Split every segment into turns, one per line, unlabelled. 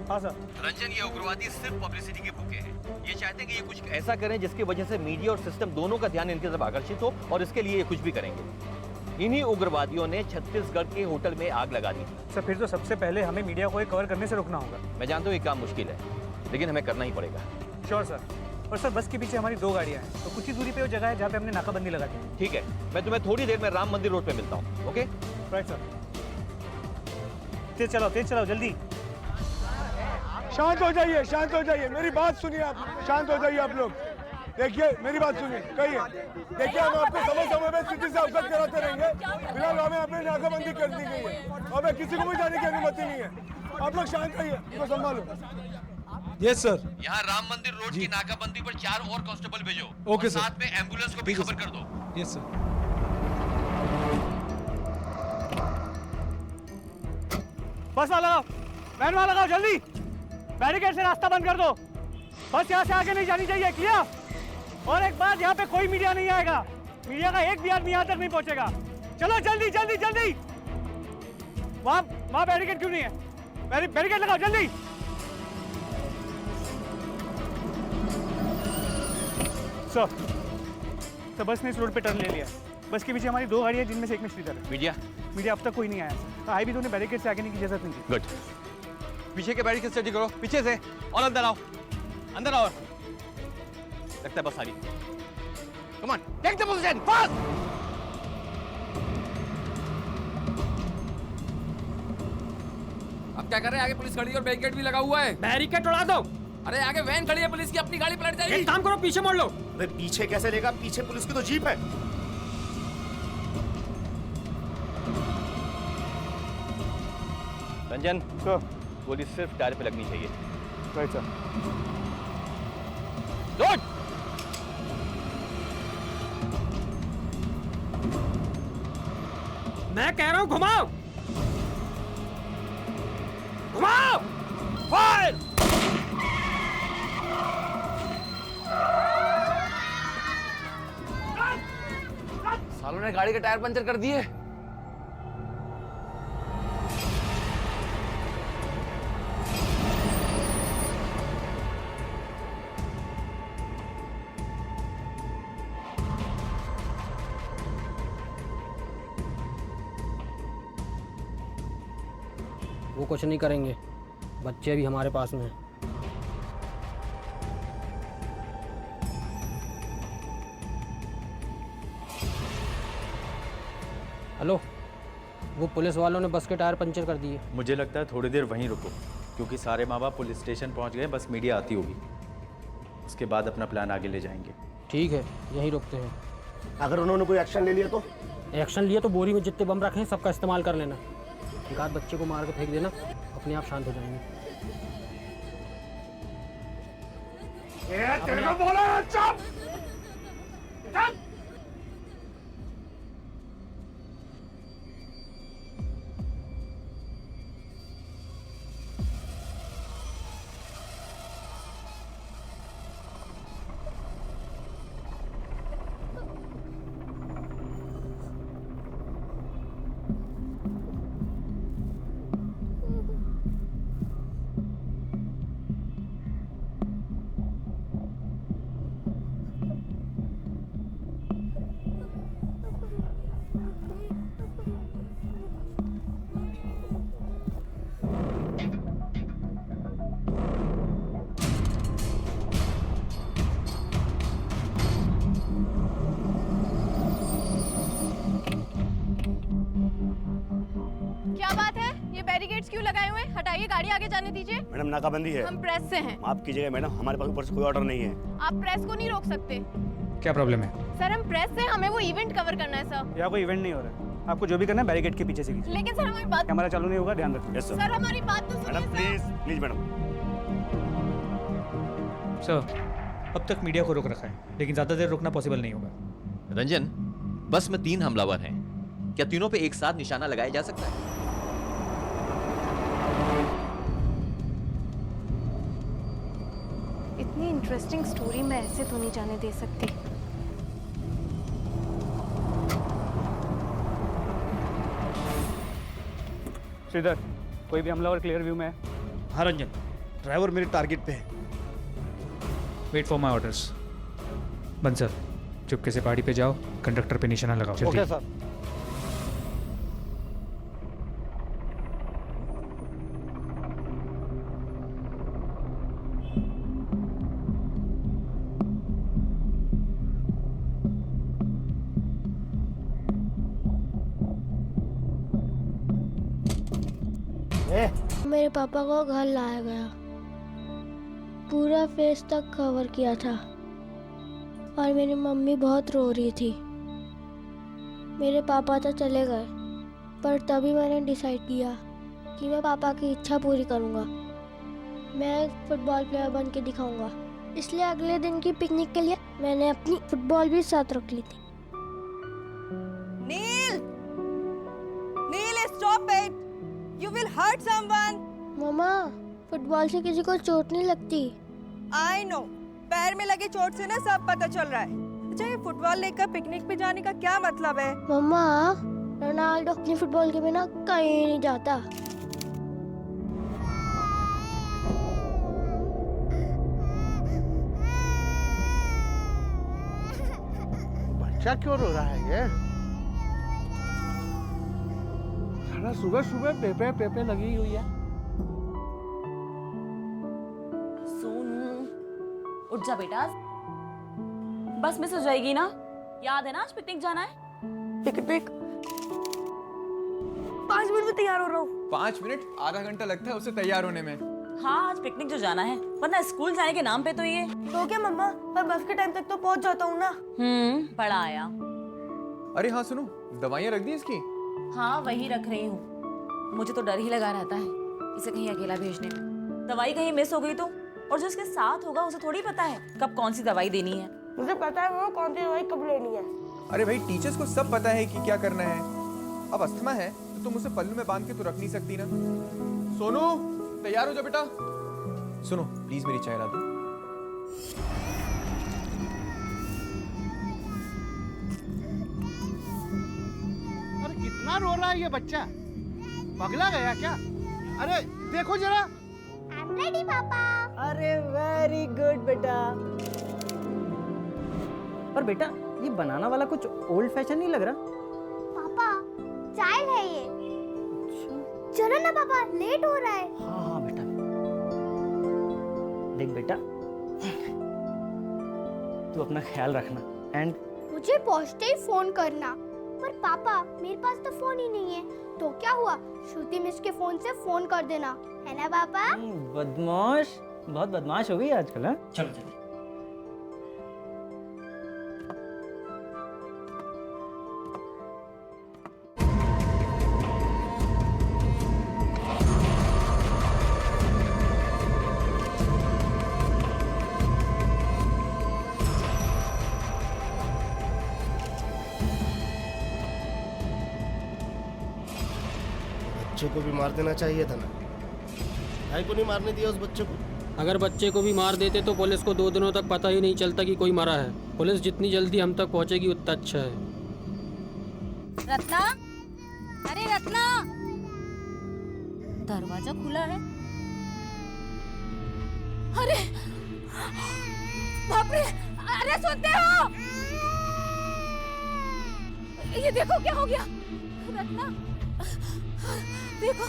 हाँ सर।
रंजन, ये उग्रवादी सिर्फ पब्लिसिटी के भूखे हैं। ये चाहते हैं कि ये कुछ ऐसा करें जिसकी वजह से मीडिया और सिस्टम दोनों का ध्यान इनकी तरफ आकर्षित हो, और इसके लिए ये कुछ भी करेंगे। इन्हीं उग्रवादियों ने छत्तीसगढ़ के होटल में आग लगा दी।
सर फिर तो सबसे पहले हमें मीडिया को कवर करने से रोकना होगा।
मैं जानता हूँ ये काम मुश्किल है, लेकिन हमें करना ही पड़ेगा।
Sure sir. और सर बस के पीछे हमारी 2 गाड़ियाँ हैं, तो कुछ ही दूरी पे वो जगह है जहाँ पे हमने नाकाबंदी लगा दी।
ठीक है, मैं तुम्हें थोड़ी देर में राम मंदिर रोड पे मिलता हूँ। Okay
right sir. तेज चलाओ जल्दी।
शांत हो जाइए, शांत हो जाइए, मेरी बात सुनिए आप, शांत हो जाइए आप लोग। देखिए मेरी बात सुनिए, कहिए। देखिए हम आपको समय पे स्थिति से अवगत कराते रहेंगे। फिलहाल हमें अपनी नाकाबंदी कर दी गई है, हमें किसी को भी जाने की अनुमति नहीं है। आप लोग शांत रहिए, इनको संभालो।
Yes sir.
यहाँ राम मंदिर रोड की नाकाबंदी पर 4 और कांस्टेबल भेजो।
ओके
और
सर।
साथ में एम्बुलेंस को भी खबर कर दो।
Yes sir.
बस वाला लगाओ, वैन वाला लगाओ जल्दी। बैरिकेड से रास्ता बंद कर दो। बस यहाँ से आगे नहीं जानी चाहिए, क्लियर। और एक बात, यहाँ पे कोई मीडिया नहीं आएगा। मीडिया का एक भी आदमी यहाँ तक नहीं पहुँचेगा। चलो जल्दी जल्दी जल्दी। वहाँ बैरिकेड क्यों नहीं है? बैरिकेड लगाओ जल्दी। सर बस ने इस रोड पे टर्न ले लिया है। बस के पीछे हमारी 2 गाड़ियाँ, जिनमें से एक में श्रीधर है। मीडिया अब तक कोई नहीं आया। आई भी तो उन्हें बैरिकेड से आगे नहीं की इजाजत नहीं दी।
गुड। पीछे के बैरिकेड स्टडी करो, पीछे से, और अंदर आओ, अंदर आओ। लगता है बस आ रही। Come on, take the position fast.
अब क्या कर रहे हैं? आगे पुलिस खड़ी है और बैरिकेड भी लगा हुआ है।
बैरिकेड उड़ा दो।
अरे आगे वैन खड़ी है पुलिस की, अपनी गाड़ी पलट जाएगी।
एक काम करो, पीछे मोड़ लो।
अरे पीछे कैसे लेगा? पीछे पुलिस की तो जीप है।
रंजन
सर।
गोली सिर्फ टायर पे लगनी चाहिए।
Right sir.
लोड।
मैं कह रहा हूं घुमाओ, घुमाओ।
फायर।
सालों ने गाड़ी के टायर पंचर कर दिए।
वो कुछ नहीं करेंगे, बच्चे भी हमारे पास में हैं। हेलो, वो पुलिस वालों ने बस के टायर पंचर कर दिए।
मुझे लगता है थोड़ी देर वहीं रुको, क्योंकि सारे माँ बाप पुलिस स्टेशन पहुंच गए, बस मीडिया आती होगी, उसके बाद अपना प्लान आगे ले जाएंगे।
ठीक है, यहीं रुकते हैं।
अगर उन्होंने कोई एक्शन ले लिया तो?
एक्शन लिए तो बोरी में जितने बम रखे हैं सबका इस्तेमाल कर लेना। एक आध बच्चे को मार के फेंक देना, अपने आप शांत हो जाएंगे।
तेरे को बोला चुप।
क्या बात है? ये बैरिकेड्स क्यों लगाए हुए हैं? हटाइए, गाड़ी आगे जाने दीजिए।
मैडम नाकाबंदी है।
हम प्रेस से हैं।
माफ कीजिएगा मैडम, हमारे पास ऊपर से कोई ऑर्डर नहीं है।
आप प्रेस को नहीं रोक सकते।
क्या प्रॉब्लम है?
सर हम प्रेस से, हमें वो इवेंट कवर करना है सर।
यहाँ कोई इवेंट नहीं हो रहा है। आपको जो भी करना है बैरिकेड के पीछे से कीजिए।
लेकिन सर हमारी बात,
हमारा चालू नहीं होगा, ध्यान रखिए।
Yes sir.
सर हमारी बात तो
मैडम
सुनिए
प्लीज प्लीज मैडम।
सर, अब तक मीडिया को रोक रखा है, लेकिन ज़्यादा देर रुकना पॉसिबल नहीं होगा।
रंजन, बस में 3 हमलावर हैं, क्या तीनों पे एक साथ निशाना लगाया जा सकता है?
इतनी इंटरेस्टिंग स्टोरी मैं ऐसे तो नहीं जाने दे सकती।
श्रीधर, कोई भी हमलावर क्लियर व्यू में है?
हाँ रंजन,
ड्राइवर मेरे टारगेट पे है।
Wait for my orders. Bansar, चुपके से पहाड़ी पे जाओ, कंडक्टर पे निशाना लगाओ। जल्दी।
Okay sir.
मेरे पापा को घर लाया गया, पूरा फेस तक कवर किया था और मेरी मम्मी बहुत रो रही थी। मेरे पापा तो चले गए, पर तभी मैंने डिसाइड किया कि मैं पापा की इच्छा पूरी करूंगा। मैं एक फुटबॉल प्लेयर बन के दिखाऊंगा। इसलिए अगले दिन की पिकनिक के लिए मैंने अपनी फुटबॉल भी साथ रख ली थी।
Neel, Neel, stop it, you will hurt someone.
Mamma, football से किसी को चोट नहीं लगती।
आई नो, पैर में लगे चोट से ना सब पता चल रहा है। अच्छा, ये फुटबॉल लेकर पिकनिक पे जाने का क्या मतलब है?
मम्मा, रोनाल्डो अपनी फुटबॉल के बिना कहीं नहीं जाता।
बच्चा क्यों रो रहा है ये? साला सुबह सुबह पेपे पेपे लगी हुई है।
उठ जा बेटा, बस मिस हो जाएगी ना। याद है ना आज पिकनिक जाना है?
पिकनिक? 5 मिनट में तैयार हो रहा हूँ।
5 मिनट? आधा घंटा लगता है उसे तैयार होने में।
हाँ, आज पिकनिक जो जाना है, वरना स्कूल जाने के नाम पे तो ये।
तो क्या मम्मा, पर बस के टाइम तक तो पहुँच जाता हूँ ना।
पढ़ा आया।
अरे हाँ सुनो, दवाइयाँ रख दी इसकी?
हाँ, वही रख रही हूँ। मुझे तो डर ही लगा रहता है इसे कहीं अकेला भेजने में। दवाई कहीं मिस हो गई तो? और जो इसके साथ होगा उसे थोड़ी पता है कब कौन सी दवाई देनी है।
मुझे पता है वो कौन सी दवाई कब लेनी है।
अरे भाई, टीचर्स को सब पता है कि क्या करना है। अब अस्थमा है तो तुम उसे पल्लू में बांध के तो रख नहीं सकती ना। सोनू, तैयार हो जा बेटा। सुनो प्लीज, मेरी चाय ला दो।
अरे कितना रो रहा है ये बच्चा, पगला गया क्या? अरे देखो जरा।
रेडी पापा।
अरे वेरी गुड बेटा। पर बेटा, ये बनाना वाला कुछ ओल्ड फैशन नहीं लग रहा।
पापा, चाइल्ड है ये। चलो ना पापा, लेट हो रहा है।
हाँ हाँ बेटा। देख बेटा, तू अपना ख्याल रखना एंड
मुझे पहुंचते ही फोन करना। पर पापा, मेरे पास तो फोन ही नहीं है। तो क्या हुआ, श्रुति मिस के फोन से फोन कर देना, है ना पापा?
बदमाश, बहुत बदमाश हो गई आजकल। हाँ, चलो चलो।
बच्चे को भी मार देना चाहिए था ना। भाई को नहीं मारने दिया उस बच्चे को।
अगर बच्चे को भी मार देते तो पुलिस को 2 दिनों तक पता ही नहीं चलता कि कोई मरा है। पुलिस जितनी जल्दी हम तक पहुंचेगी उतना अच्छा है।
रत्ना, अरे रत्ना, दरवाजा खुला है। अरे बाप रे, अरे सुनते हो? ये देखो क्या हो गया। रत्ना देखो।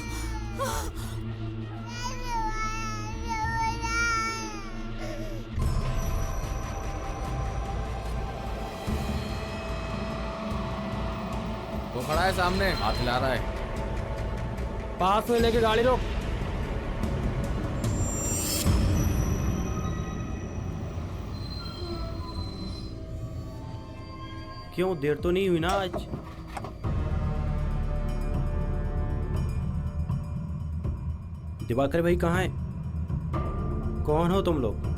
वो खड़ा है सामने, हाथ हिला रहा है।
पास में लेके गाड़ी रोक।
क्यों, देर तो नहीं हुई ना आज? दिवाकर भाई कहाँ हैं? कौन हो तुम लोग?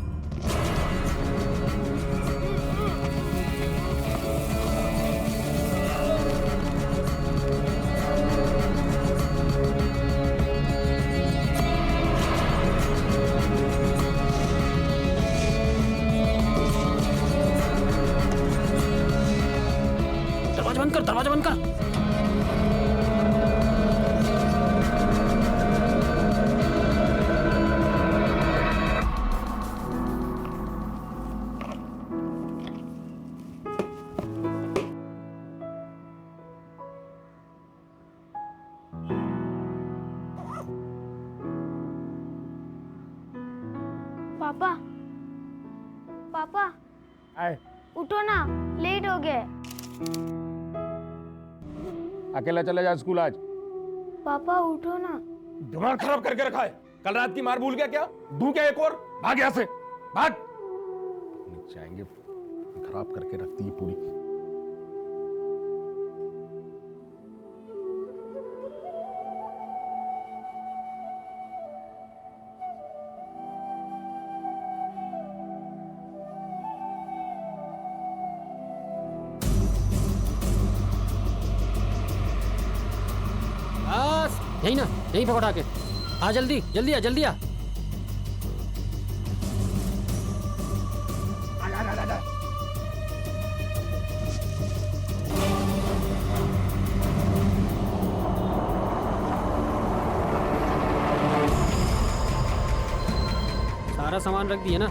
दरवाजा बंद कर, दरवाजा बंद कर।
पापा पापा
आए
उठो ना, लेट हो गए।
अकेला चला जा स्कूल आज।
पापा उठो ना।
दिमाग खराब करके रखा है। कल रात की मार भूल गया क्या? दूं क्या एक और? भाग यहाँ से, भाग। जाएंगे, खराब करके रखती है पूरी।
बस यही ना, यही पकड़ा के आ, जल्दी जल्दी आ, जल्दी आ। सारा सामान रख दिए ना?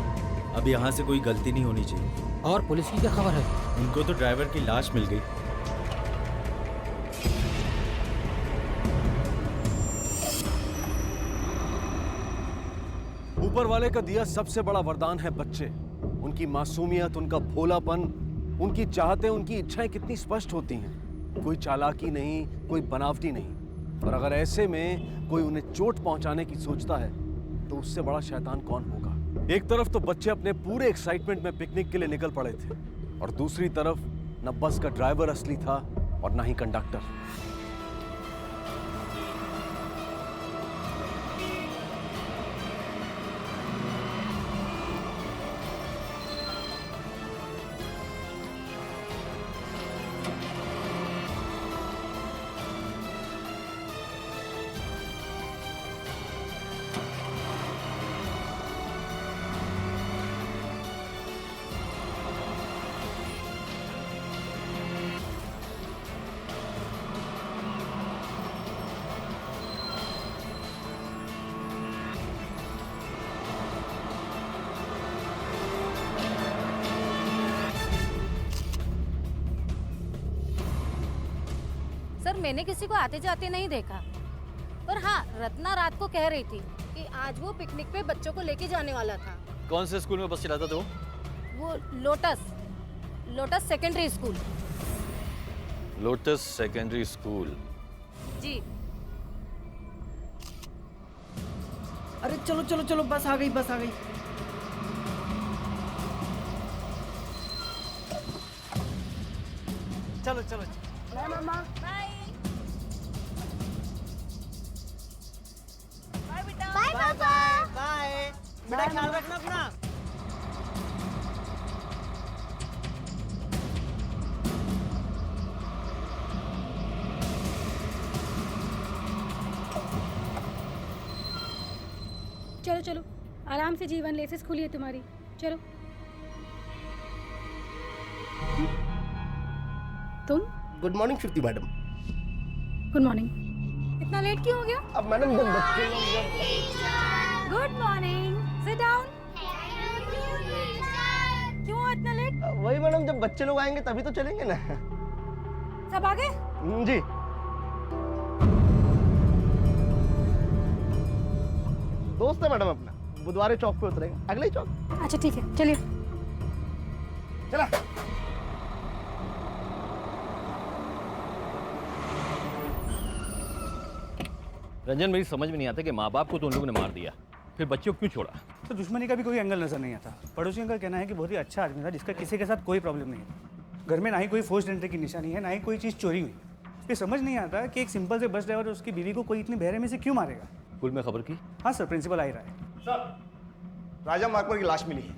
अब यहाँ से कोई गलती नहीं होनी चाहिए।
और पुलिस की क्या खबर है?
उनको तो ड्राइवर की लाश मिल गई।
ऊपर वाले का दिया सबसे बड़ा वरदान है बच्चे। उनकी मासूमियत, उनका भोलापन, उनकी चाहतें, उनकी इच्छाएं कितनी स्पष्ट होती हैं। कोई चालाकी नहीं, कोई बनावटी नहीं। और अगर ऐसे में कोई उन्हें चोट पहुंचाने की सोचता है तो उससे बड़ा शैतान कौन होगा। एक तरफ तो बच्चे अपने पूरे एक्साइटमेंट में पिकनिक के लिए निकल पड़े थे और दूसरी तरफ न बस का ड्राइवर असली था और न ही कंडक्टर।
सर, मैंने किसी को आते जाते नहीं देखा, पर हाँ, रत्ना रात को कह रही थी कि आज वो पिकनिक पे बच्चों को लेके जाने वाला था।
कौन से स्कूल में बस चलाता था
वो Lotus secondary school.
Lotus secondary school.
जी।
अरे चलो चलो चलो, बस आ गई, बस आ गई। चलो चलो।
बाय मम्मा।
बाय बेटा।
बाय पापा। बाय बेटा, ख्याल रखना अपना।
चलो चलो, आराम से जीवन, लेसेस खुली है तुम्हारी, चलो। तुम?
गुड मॉर्निंग श्रुति मैडम।
Good morning. इतना लेट क्यों हो गया?
अब मैडम जब बच्चे
गुड मॉर्निंग, सिट डाउन। क्यों इतना लेट?
वही मैडम, जब बच्चे लोग आएंगे तभी तो चलेंगे ना।
सब आ गए?
जी। दोस्त है मैडम अपना, बुधवार चौक पे उतरेगा, अगले ही चौक।
अच्छा ठीक है, चलिए।
चला।
रंजन, मेरी समझ में नहीं आता कि माँ बाप को तो उन लोगों ने मार दिया, फिर बच्चों को क्यों छोड़ा?
तो दुश्मनी का भी कोई एंगल नजर नहीं आता। पड़ोसियों का कहना है कि बहुत ही अच्छा आदमी था जिसका किसी के साथ कोई प्रॉब्लम नहीं है। घर में ना ही कोई फोर्स्ड एंट्री की निशानी है, ना ही कोई चीज़ चोरी हुई। ये समझ नहीं आता कि एक सिंपल से बस ड्राइवर और उसकी बीवी को कोई इतनी बहरे में से क्यों मारेगा।
स्कूल में खबर की?
हाँ सर, प्रिंसिपल आ ही रहा है।
सर, राजा मार्कवर की लाश मिली है।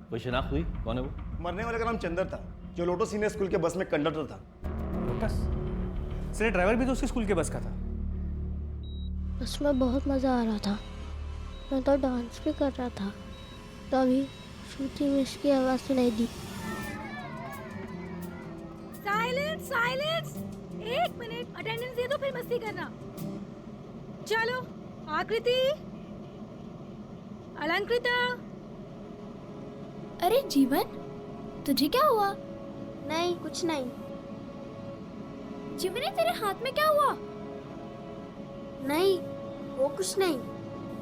कोई शिनाख्त हुई? कौन है वो?
मरने वाले का नाम चंदर था, जो लोटस सीनियर स्कूल के बस में कंडक्टर था।
लोटस? सर, ड्राइवर भी तो उसके स्कूल के बस का था।
उसमें बहुत मज़ा आ रहा था, मैं तो डांस भी कर रहा था, तभी श्रुति मिस की आवाज़ सुनाई दी।
साइलेंस साइलेंस, 1 मिनट अटेंडेंस दे दो, फिर मस्ती करना। चलो, आकृति, अलंकृता।
अरे जीवन, तुझे क्या हुआ? नहीं, कुछ नहीं। जीवन, तेरे हाथ में क्या हुआ? नहीं, वो कुछ नहीं।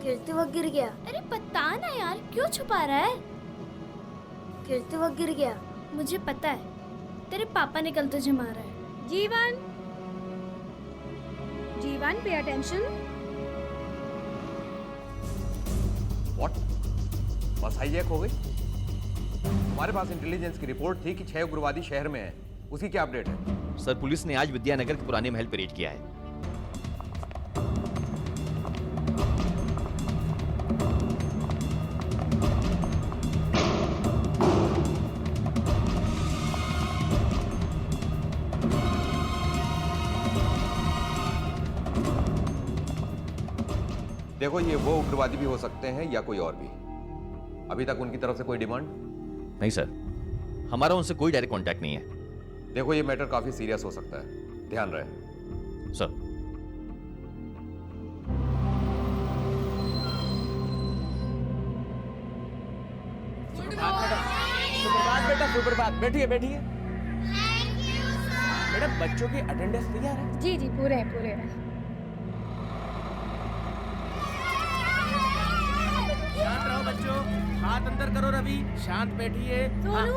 गिरते वक्त गिर गया।
अरे बता ना यार, क्यों छुपा रहा है?
गिरते वक्त गिर गया।
मुझे पता है, तेरे पापा ने कल तुझे मारा है। जीवन, जीवन पे अटेंशन।
व्हाट? बस हाईजैक हो गई? हमारे पास इंटेलिजेंस की रिपोर्ट थी कि 6 उग्रवादी शहर में हैं। उसकी क्या अपडेट है?
सर पुलिस ने आज विद्यानगर के पुराने महल पर रेड किया है।
देखो, ये वो उग्रवादी भी हो सकते हैं या कोई और भी। अभी तक उनकी तरफ से कोई डिमांड
नहीं सर, हमारा उनसे कोई डायरेक्ट कांटेक्ट नहीं है।
देखो, ये मैटर काफी सीरियस हो सकता है, ध्यान रहे।
सर
सुप्रभात बेटा, सुप्रभात। बैठिए बैठिए। मैडम, बच्चों की अटेंडेंस तैयार है?
जी जी, पूरे हैं, पूरे हैं।
शांत रहो बच्चों, हाथ अंदर करो। रवि, शांत बैठिए।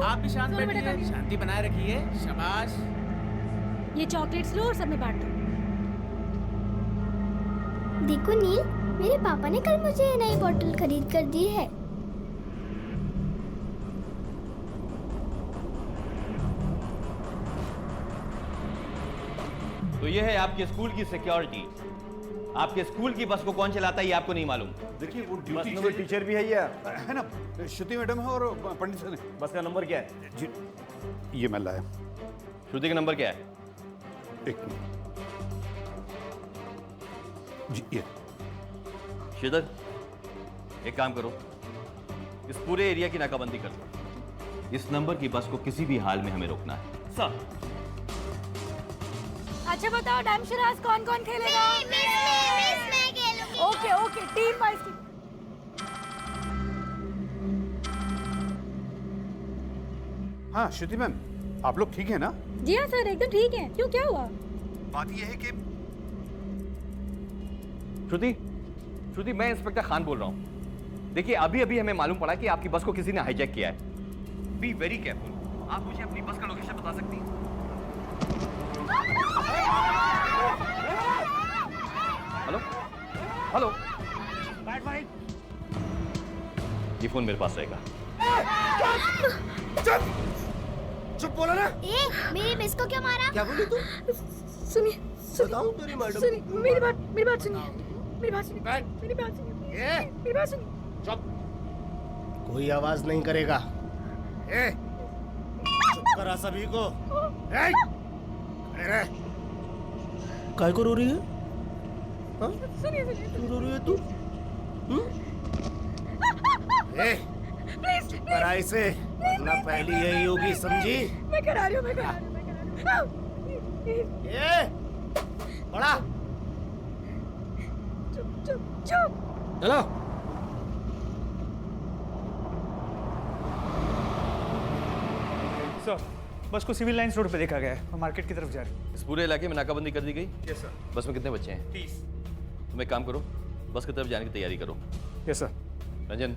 आप भी शांत बैठिए, शांति बनाए रखिए। शाबाश।
ये चॉकलेट्स लो और सब में बांट दो।
देखो नील, मेरे पापा ने कल मुझे ये नई बोतल खरीद कर दी है।
तो ये है आपके स्कूल की सिक्योरिटी। आपके स्कूल की बस को कौन चलाता है ये आपको नहीं मालूम?
देखिए, वो ड्यूटी टीचर भी है ये, है ना? श्रुति मैडम है और पंडित सर है।
बस का नंबर क्या है?
जी, ये मैं लाया।
श्रुति का नंबर क्या है?
एक मिनट जी, ये।
श्रीधर, एक काम करो, इस पूरे एरिया की नाकाबंदी कर दो। इस नंबर की बस को किसी भी हाल में हमें रोकना है। सर।
अच्छा बताओ, डायमशराज कौन कौन खेलेगा? मैं खेलूंगी। Okay okay, team wise team.
हाँ श्रुति मैम, आप लोग ठीक है ना?
जी हाँ सर, एकदम ठीक है। क्यों, क्या हुआ?
बात ये है कि
श्रुति, मैं इंस्पेक्टर खान बोल रहा हूँ। देखिए, अभी अभी हमें मालूम पड़ा कि आपकी बस को किसी ने हाईजैक किया है। Be very careful. आप मुझे अपनी बस का लोकेशन बता सकती हैं? हेलो हेलो, ये फोन मेरे पास रहेगा।
चुप बोला ना।
मेरी मिस को क्यों मारा?
क्या बोली तू?
सुनिए,
बताऊं तेरी मैडम?
सुनिए, मेरी बात सुनिए, मेरी बात सुनिए, मेरी बात सुनिए, मेरी बात सुनिए।
चुप, कोई आवाज नहीं करेगा। चुप करा सभी को। काय को रो रही है? हाँ? क्यों रो रही है तू? चुप करा इसे, वरना पहली यही होगी, समझी?
मैं करा रही हूँ, मैं करा रही हूँ।
बड़ा
चुप चुप चुप।
चलो।
सर, बस को सिविल लाइंस रोड पे देखा गया है और मार्केट की तरफ जा रही है।
इस पूरे इलाके में नाकाबंदी कर दी गई?
Yes sir.
बस में कितने बच्चे हैं?
30।
तुम एक काम करो, बस की तरफ जाने की तैयारी करो।
Yes sir.
रंजन,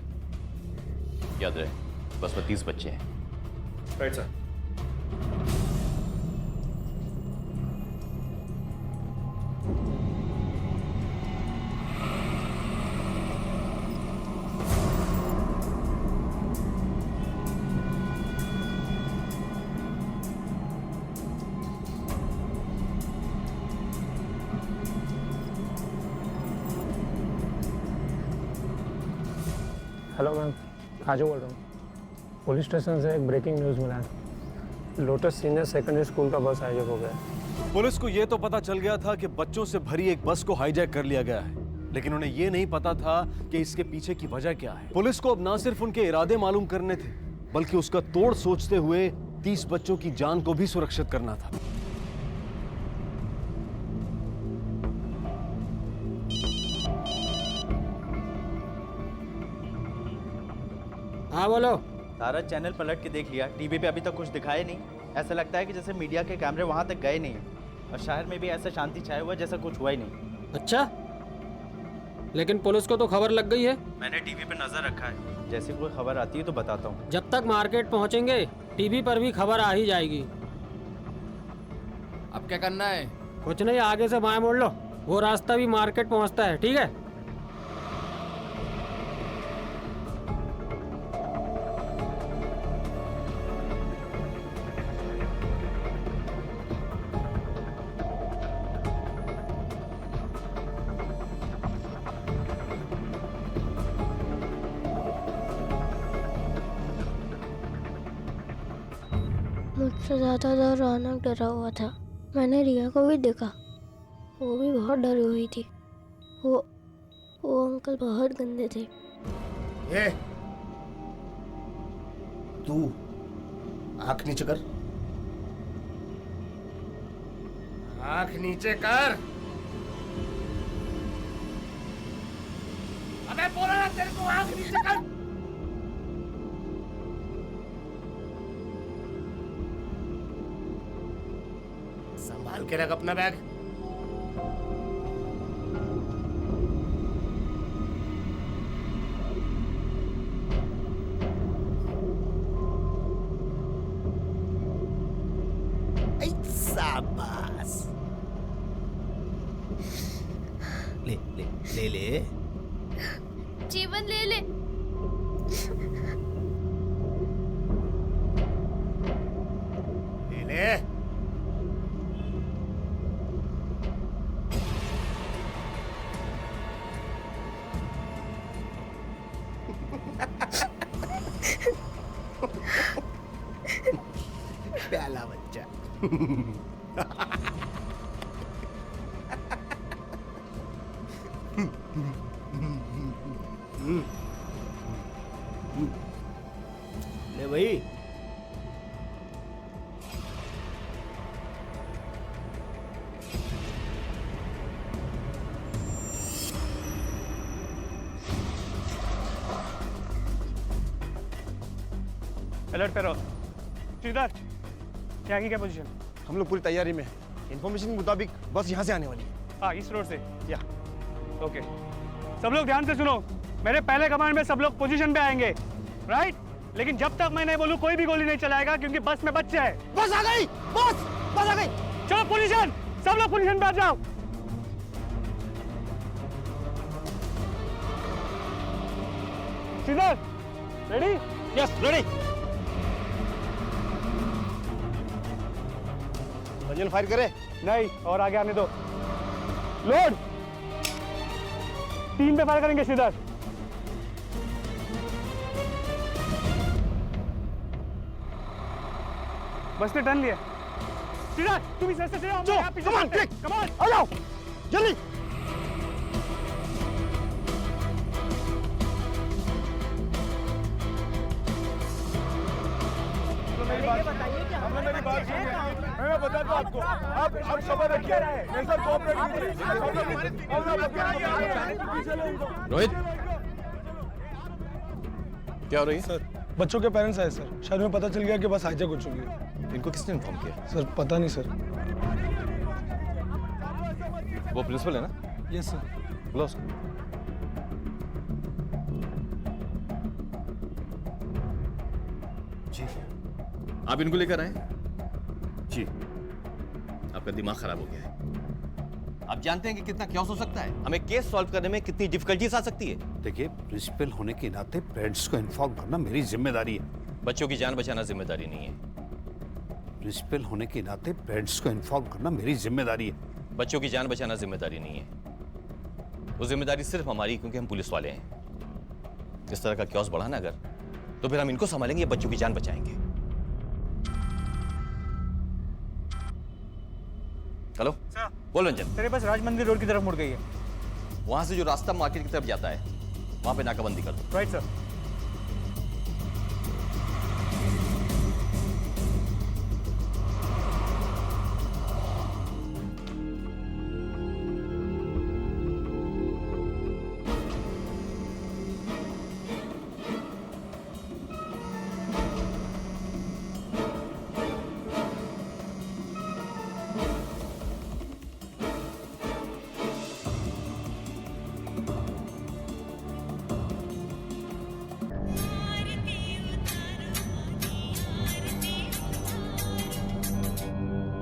याद रहे, बस में 30 बच्चे हैं।
Right sir.
हेलो मैम, खाजू बोल रहा हूँ। पुलिस स्टेशन से एक ब्रेकिंग न्यूज़ मिला है। लोटस सीनियर सेकेंडरी स्कूल का बस हाईजैक हो गया है।
पुलिस को यह तो पता चल गया था कि बच्चों से भरी एक बस को हाईजैक कर लिया गया है, लेकिन उन्हें यह नहीं पता था कि इसके पीछे की वजह क्या है। पुलिस को अब ना सिर्फ उनके इरादे मालूम करने थे, बल्कि उसका तोड़ सोचते हुए 30 बच्चों की जान को भी सुरक्षित करना था।
हाँ बोलो।
सारा चैनल पलट के देख लिया, टीवी पे अभी तक कुछ दिखाया नहीं। ऐसा लगता है कि जैसे मीडिया के कैमरे वहां तक गए नहीं हैं और शहर में भी ऐसा शांति छाया हुआ जैसा कुछ हुआ ही नहीं।
अच्छा,
लेकिन पुलिस को तो खबर लग गई है।
मैंने टीवी पे नजर रखा है, जैसे कोई खबर आती है तो बताता हूँ।
जब तक मार्केट पहुंचेंगे टीवी पर भी खबर आ ही जाएगी।
अब क्या करना है?
कुछ नहीं, आगे से बाएं मोड़ लो, वो रास्ता भी मार्केट पहुंचता है, ठीक है?
मुझसे ज़्यादा तो रौनक डरा हुआ था। मैंने रिया को भी देखा, वो भी बहुत डरी हुई थी। वो अंकल बहुत गंदे थे।
ए, तू आंख नीचे कर, आंख नीचे कर। अबे बोला ना तेरे को, आंख नीचे कर। संभाल के रख अपना बैग। शाबाश, ले ले ले ले,
जीवन ले ले।
ले ले। प्याला बच्चा। ले भाई,
अलर्ट पे रहो। श्रीधर, यहाँ की क्या पोजीशन?
हम लोग पूरी तैयारी में हैं। इन्फॉर्मेशन के मुताबिक बस यहाँ से आने वाली है।
हाँ, इस रोड से।
या
ओके, सब लोग ध्यान से सुनो। मेरे पहले कमांड में सब लोग पोजीशन पे आएंगे, राइट? लेकिन जब तक मैं नहीं बोलूं कोई भी गोली नहीं चलाएगा, क्योंकि बस में बच्चे हैं।
बस आ गई, बस आ गई।
चलो पोजीशन, सब लोग पोजीशन पे आ जाओ। Shridhar, ready?
Yes, ready. Engine fire करे?
नहीं, और आगे आने दो। लोड। 3 पे फायर करेंगे श्रीधर। बस ने टर्न लिया। श्रीधर, तुम इस रास्ते से आओ, मैं पीछे
कमान,
से। कमान,
आ जाओ, जल्दी। मेरी बात सुनिए, मैं बताता हूँ आपको। आप सबर रखिए, मेरे साथ कोऑपरेट कीजिए।
रोहित, क्या हो रही है?
सर, बच्चों के पेरेंट्स आए सर। शायद में पता चल गया कि बस हाईजैक हो चुकी है।
इनको किसने इन्फॉर्म किया?
सर पता नहीं सर।
वो प्रिंसिपल है ना?
Yes sir.
बुलाओ उसको।
जी, आप इनको लेकर आए?
जी।
आपका दिमाग खराब हो गया है। आप जानते हैं कि कितना क्या हो सकता है? हमें केस सॉल्व करने में कितनी डिफिकल्टीज आ सकती है।
देखिए, प्रिंसिपल होने के नाते पेरेंट्स को इन्फॉर्म करना मेरी जिम्मेदारी है।
बच्चों की जान बचाना जिम्मेदारी नहीं है।
प्रिंसिपल होने के नाते पेरेंट्स को इन्फॉर्म करना मेरी जिम्मेदारी है।
बच्चों की जान बचाना जिम्मेदारी नहीं है। वो जिम्मेदारी सिर्फ हमारी, क्योंकि हम पुलिस वाले हैं। इस तरह का क्योस बढ़ा ना अगर, तो फिर हम इनको संभालेंगे, बच्चों की जान बचाएंगे। हेलो
सर,
बोल रंजन।
तेरे बस राज मंदिर रोड की तरफ मुड़ गई है।
वहां से जो रास्ता मार्केट की तरफ जाता है, वहां पे नाकाबंदी कर दो।
Right sir.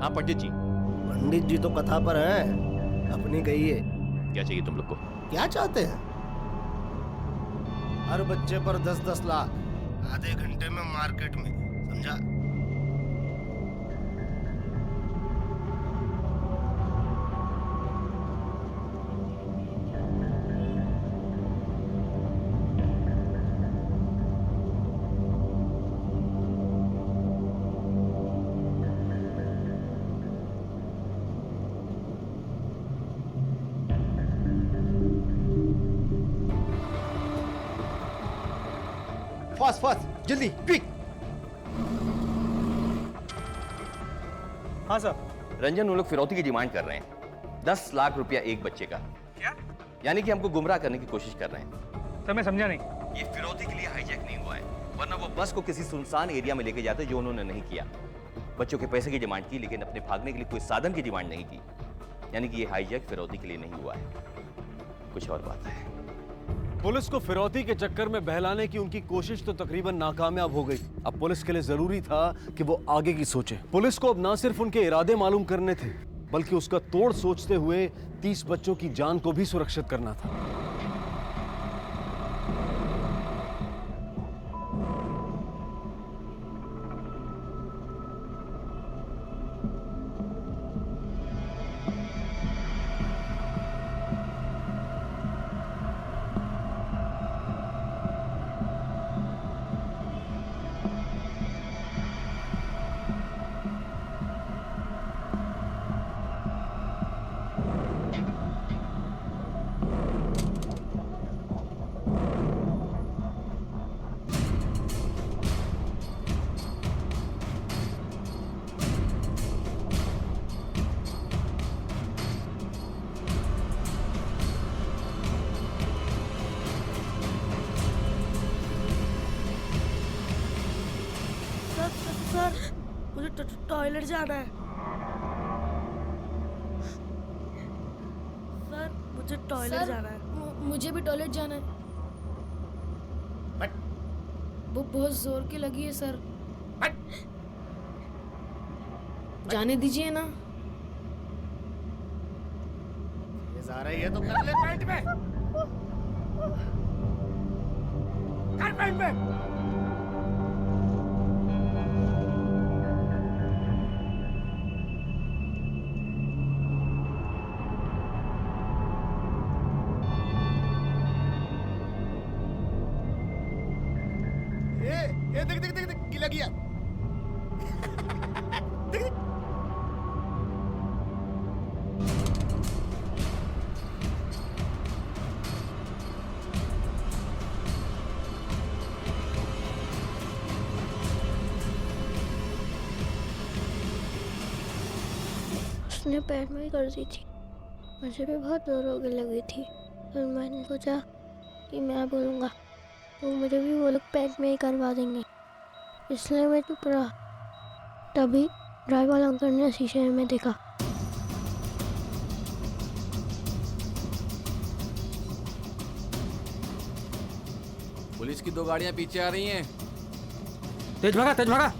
हाँ पंडित जी।
पंडित जी तो कथा पर हैं, अपनी कहिए।
क्या चाहिए तुम लोग को?
क्या चाहते हैं? हर बच्चे पर 10-10 लाख, आधे घंटे में मार्केट में, समझा?
फास्ट फास्ट, जल्दी, क्विक।
हाँ सर।
रंजन, वो लोग फिरौती की डिमांड कर रहे हैं, 10 लाख रुपया एक बच्चे का।
क्या?
यानी कि हमको गुमराह करने की कोशिश कर रहे हैं।
सर मैं समझा नहीं।
ये फिरौती के लिए हाईजैक नहीं हुआ है, वरना वो बस को किसी सुनसान एरिया में लेके जाते, जो उन्होंने नहीं किया। बच्चों के पैसे की डिमांड की, लेकिन अपने भागने के लिए कोई साधन की डिमांड नहीं की। यानी कि ये हाईजैक फिरौती के लिए नहीं हुआ है, कुछ और बात है।
पुलिस को फिरौती के चक्कर में बहलाने की उनकी कोशिश तो तकरीबन नाकामयाब हो गई। अब पुलिस के लिए जरूरी था कि वो आगे की सोचे। पुलिस को अब ना सिर्फ उनके इरादे मालूम करने थे, बल्कि उसका तोड़ सोचते हुए 30 बच्चों की जान को भी सुरक्षित करना था।
सर मुझे टॉयलेट जाना है। सर मुझे टॉयलेट जाना है।
मुझे भी टॉयलेट जाना है। वो बहुत जोर की लगी है सर। जाने दीजिए ना।
ये जा रही है तो कर ले पेट में। कर पेट में। ये देख देख देख देख गिला गया। देख देख।
उसने पैर में ही कर दी थी। मुझे भी बहुत जोर होने लगी थी, और मैंने सोचा कि मैं बोलूँगा तो मुझे भी वो लोग पेट में ही करवा देंगे, इसलिए मैं चुप रहा। तभी ड्राइवर अंकल ने शीशे में देखा।
पुलिस की 2 गाड़ियां पीछे आ रही हैं।
तेज भागा, तेज भागा।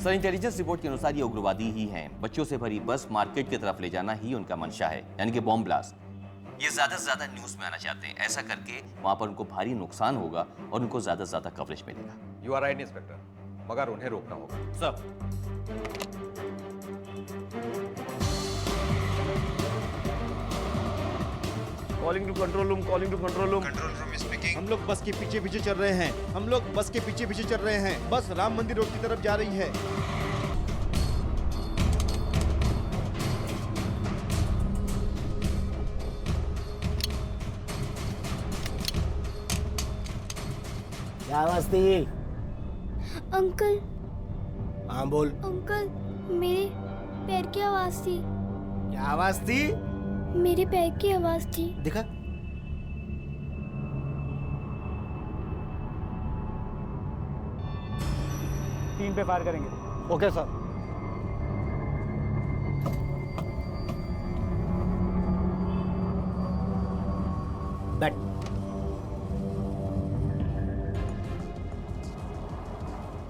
सर, इंटेलिजेंस रिपोर्ट के अनुसार ये उग्रवादी ही हैं। बच्चों से भरी बस मार्केट की तरफ ले जाना ही उनका मंशा है, यानी कि बॉम्ब ब्लास्ट। ये ज्यादा से ज्यादा न्यूज में आना चाहते हैं। ऐसा करके वहां पर उनको भारी नुकसान होगा और उनको ज्यादा से ज्यादा कवरेज मिलेगा।
यू आर राइट इंस्पेक्टर, मगर उन्हें रोकना होगा।
Sir,
calling to control room, calling to control room.
Control room speaking. हम लोग बस के पीछे पीछे चल रहे हैं। हम लोग बस के पीछे पीछे चल रहे हैं। बस राम मंदिर रोड की तरफ जा रही है।
क्या आवाज थी?
अंकल।
हाँ बोल।
अंकल, मेरे पैर की आवाज थी।
क्या आवाज थी?
मेरे पैर की आवाज थी।
देखा?
तीन पे फायर करेंगे।
Okay sir.
बैठ।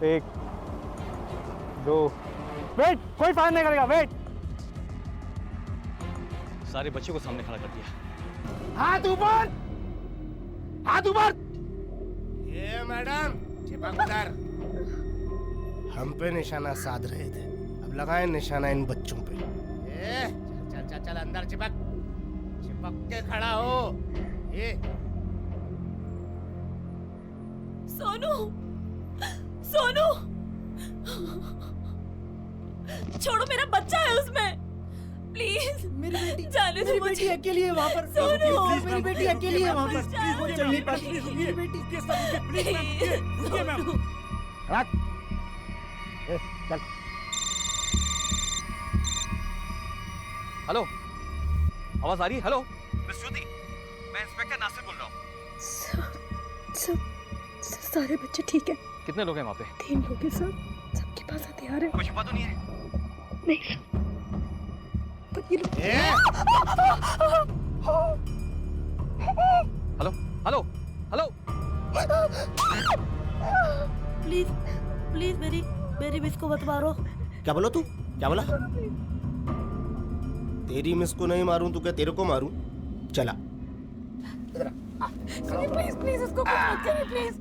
एक, दो, वेट, कोई फायर नहीं करेगा, वेट।
सारे बच्चों को सामने खड़ा कर दिया।
हाथ ऊपर, हाथ ऊपर। ये मैडम चिपक उधर। हम पे निशाना साध रहे थे, अब लगाए निशाना इन बच्चों पे। चल चल चल चल अंदर चिपक, चिपक के खड़ा हो। ये
सोनू, सोनू, छोड़ो, मेरा बच्चा है उसमें, प्लीज।
मेरी बेटी,
जाने दो
मेरी बेटी अकेली है वहाँ पर।
सोनू,
मेरी बेटी अकेली है वहाँ पर।
प्लीज
चल नहीं पाती मेरी बेटी।
रुकिए मैम।
रख। चल।
हेलो, आवाज आ रही है? हेलो मिस ज्योति, मैं इंस्पेक्टर नासिर बोल रहा हूँ।
सारे बच्चे ठीक है?
कितने लोग हैं वहाँ पे?
3 लोग हैं सर, सबके पास हथियार है।
कुछ छुपा तो नहीं है?
नहीं पर ये लोग।
Hello hello hello,
please please मेरी मिस को मत मारो।
क्या बोला तू? क्या बोला? तेरी मिस को नहीं मारूं तो क्या तेरे को मारूं? चला इधर आ।
प्लीज प्लीज उसको कुछ मत करिए, प्लीज।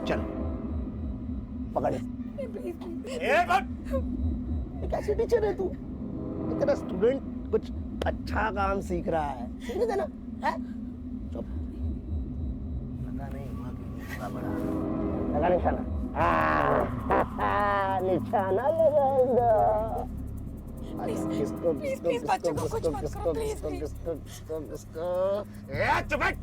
चल पकड़। कैसी टीचर है तू? तेरा स्टूडेंट कुछ अच्छा काम सीख रहा है, सीखने देना है? चुप। लगा नहीं हुआ कि बड़ा लगा निशाना। निशाना लगाएगा।
प्लीज बच्चों को कुछ मत करो, प्लीज।
चुप बैठ।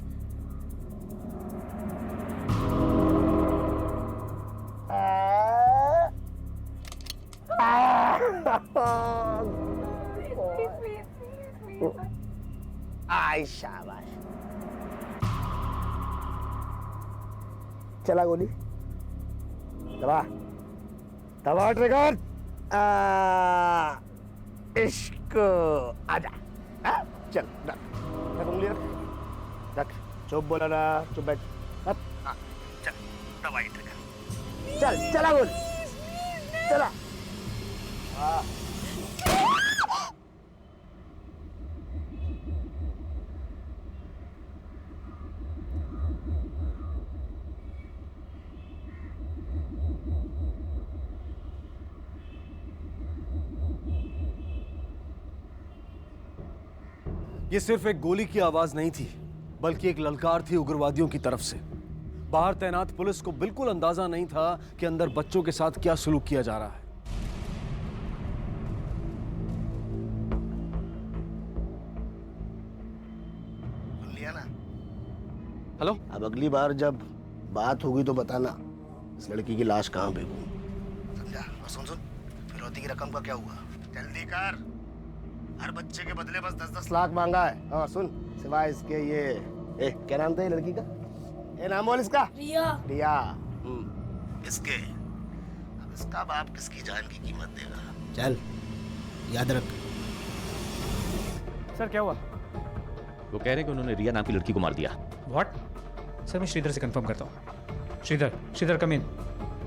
आई शाबाश। चला गोली, दबा दबा ट्रिगर। इश्क आजा। चल रख उंगली, रख। चुप बोला ना, चुप बैठ। चल दबाई ट्रिगर। चल चला गोली, चला।
ये सिर्फ एक गोली की आवाज नहीं थी, बल्कि एक ललकार थी उग्रवादियों की तरफ से। बाहर तैनात पुलिस को बिल्कुल अंदाजा नहीं था कि अंदर बच्चों के साथ क्या सलूक किया जा रहा है।
लिया ना?
हेलो,
अब अगली बार जब बात होगी तो बताना इस लड़की की लाश कहाँ फेंकूं, समझा? और सुन फिरौती की रकम का क्या हुआ? जल्दी कर। हर बच्चे के बदले बस 10-10 लाख मांगा है। और सुन, सिवाय इसके ये क्या नाम था ये लड़की का? ये नाम बोल इसका।
रिया।
रिया। इसके अब इसका बाप किसकी जान की कीमत देगा? चल याद रख।
सर क्या हुआ?
वो कह रहे हैं कि उन्होंने रिया नाम की लड़की को मार दिया।
व्हाट? सर मैं श्रीधर से कंफर्म करता हूँ। श्रीधर कम इन।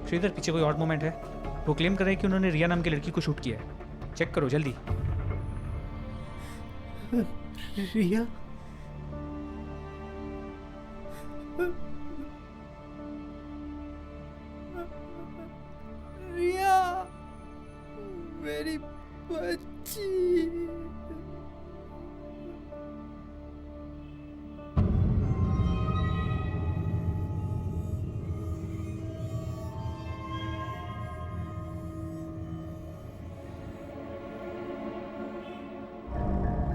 श्रीधर, पीछे कोई और मोमेंट है? वो क्लेम कर रहे हैं कि उन्होंने रिया नाम की लड़की को शूट किया है। चेक करो जल्दी।
रिया? रिया मेरी बच्ची।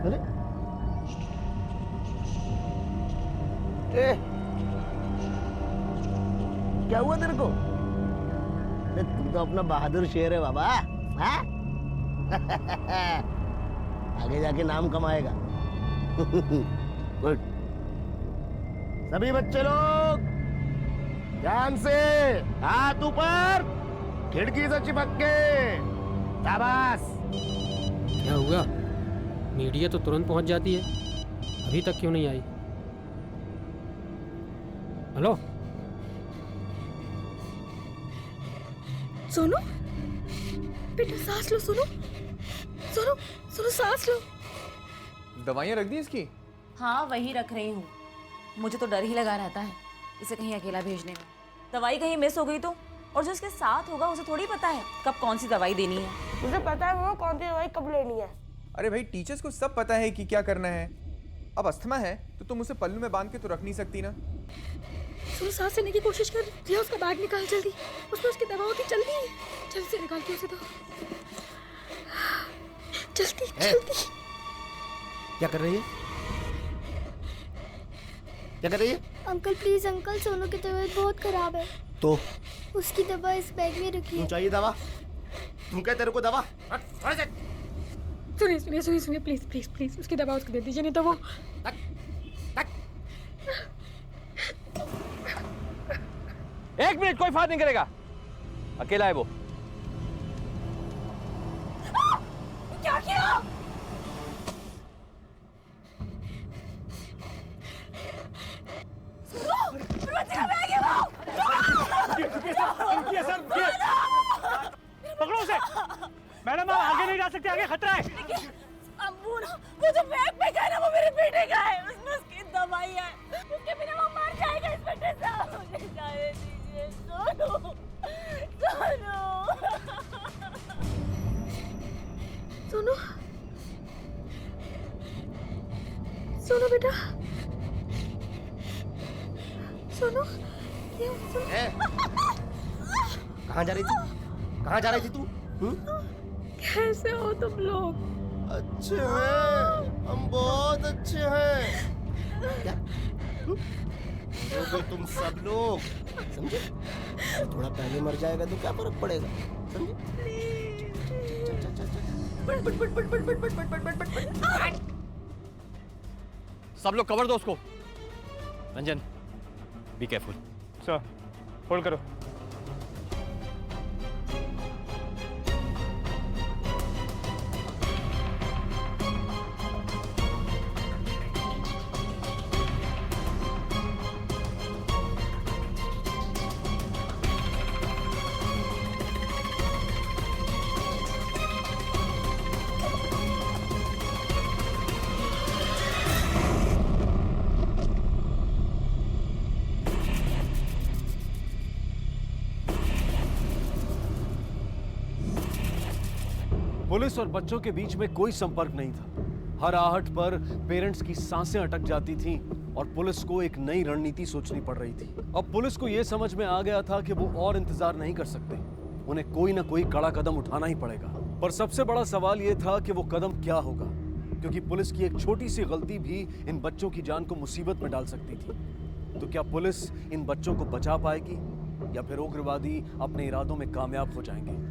अरे क्या हुआ तेरे को? तू तो अपना बहादुर शेर है बाबा। हाँ? आगे जाके नाम कमाएगा। गुड। सभी बच्चे लोग ध्यान से, हाथ ऊपर, खिड़की से चिपक के, शाबाश।
क्या हुआ? मीडिया तो तुरंत पहुंच जाती है, अभी तक क्यों नहीं आई? हेलो
सोनू, बेटा सांस लो। सोनू सोनू सोनू सांस लो।
दवाइयाँ रख दी इसकी?
हाँ वही रख रही हूँ। मुझे तो डर ही लगा रहता है इसे कहीं अकेला भेजने में। दवाई कहीं मिस हो गई तो, और जो इसके साथ होगा उसे थोड़ी पता है कब कौन सी दवाई देनी है।
मुझे पता है वो कौन सी दवाई कब लेनी है।
अरे भाई टीचर्स को सब पता है कि क्या करना है। अब अस्थमा है तो तुम उसे पल्लू में बांध के तो रख नहीं सकती ना।
सोनू सांस लेने की कोशिश कर। रिया उसका बैग निकाल जल्दी, उसमें उसकी दवा होती, जल्दी जल्दी से निकाल के उसे दो, जल्दी जल्दी।
क्या कर रही है? क्या कर रही है?
अंकल प्लीज अंकल, सोनू की तबीयत बहुत खराब है।
तो
उसकी दवा इस बैग में रखी
क्यों
है।
चाहिए दवा? तुम क्या, तेरे को दवा?
सुनिए सुनिए सुनिए सुनिए, प्लीज प्लीज प्लीज उसकी दवा उसको दे दीजिए, नहीं तो वो।
एक मिनट, कोई फायदा नहीं करेगा, अकेला है वो।
क्या किया?
पकड़ो उसे। मैडम आप आगे नहीं जा सकते, आगे खतरा है।
अम्बू ना, वो जो बैग पे गया ना वो मेरे बेटे का है, उसमें उसकी दवाई है, उसके बिना वो मर जाएगा। इंस्पेक्टर साहब मुझे जाने दीजिए। सोनू सोनू
सोनू सोनू बेटा, सोनू
कहाँ जा रही थी? कहाँ जा रही थी तू?
कैसे हो तुम लोग?
अच्छे हैं, हम बहुत अच्छे हैं। क्या? तुम सब लोग समझे? थोड़ा पहले मर जाएगा तो क्या फर्क पड़ेगा? समझे?
सब लोग कवर दो उसको। Ranjan, be careful.
Sir hold करो।
पुलिस और बच्चों के बीच में कोई संपर्क नहीं था। हर आहट पर पेरेंट्स की सांसें अटक जाती थीं और पुलिस को एक नई रणनीति सोचनी पड़ रही थी। अब पुलिस को यह समझ में आ गया था कि वो और इंतजार नहीं कर सकते, उन्हें कोई ना कोई कड़ा कदम उठाना ही पड़ेगा। पर सबसे बड़ा सवाल यह था कि वो कदम क्या होगा, क्योंकि पुलिस की एक छोटी सी गलती भी इन बच्चों की जान को मुसीबत में डाल सकती थी। तो क्या पुलिस इन बच्चों को बचा पाएगी या फिर उग्रवादी अपने इरादों में कामयाब हो जाएंगे?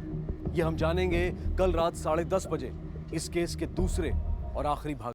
ये हम जानेंगे कल रात 10:30 बजे इस केस के दूसरे और आखिरी भाग।